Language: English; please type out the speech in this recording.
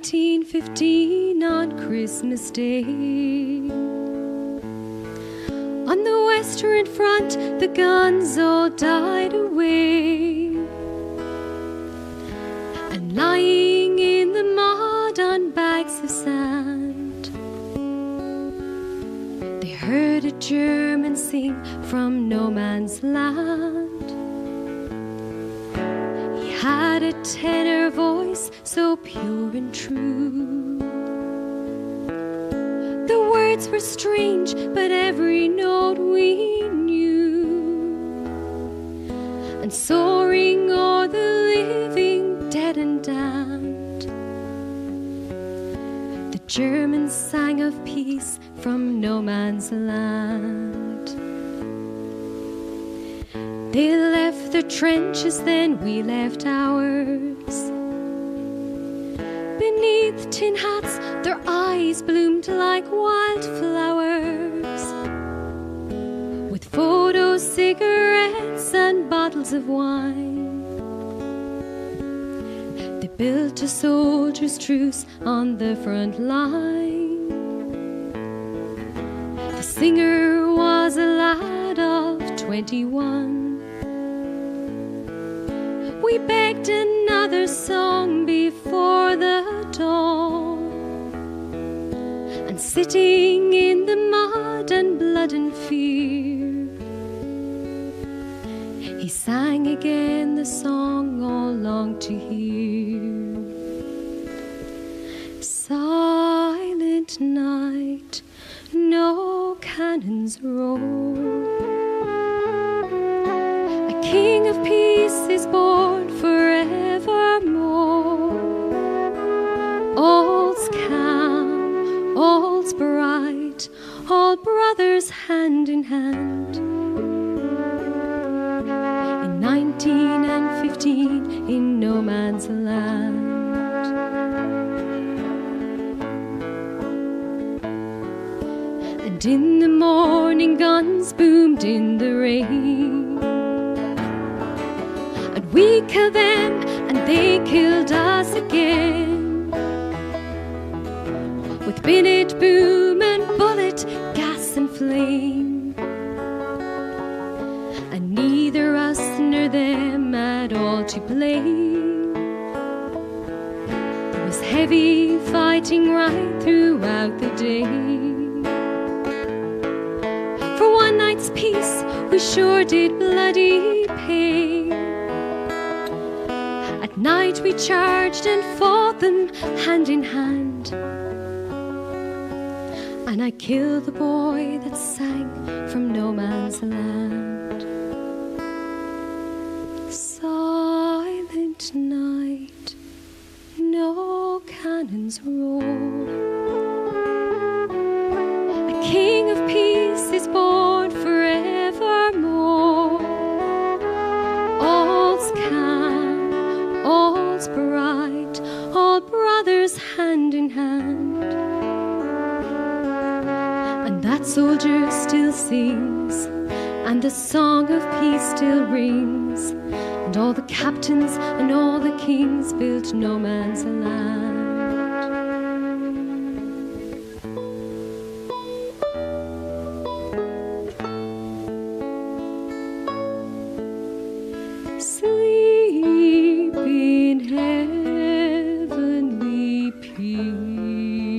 1915 on Christmas Day. On the Western Front, the guns all died away, and lying in the mud on bags of sand, they heard a German sing from no man's land. He had a tenor voice so pure and true. The words were strange, but every note we knew. And soaring o'er the living, dead and damned, the Germans sang of peace from no man's land. They left their trenches, then we left ours. Beneath tin hats, their eyes bloomed like wildflowers. With photos, cigarettes, and bottles of wine, they built a soldier's truce on the front line. The singer was a lad of 21. We begged another song before the dawn, and sitting in the mud and blood and fear, he sang again the song all longed to hear. Silent night, no cannons roar. A king of peace is born forevermore. All's calm, all's bright, all brothers hand in hand. In 1915, in no man's land. And in the morning, guns boomed in the rain. And we killed them, and they killed us again. With bayonet, boom, and bullet, gas and flame. And neither us nor them at all to blame. There was heavy fighting right throughout the day. For one night's peace, we sure did bloody pay. At night we charged and fought them hand in hand. And I killed the boy that sang from no man's land. Silent night, no cannons roar. A king of peace is born forevermore. All's calm, all's bright, all brothers hand in hand. And that soldier still sings, and the song of peace still rings. And all the captains and all the kings built no man's land. Sleep in heavenly peace.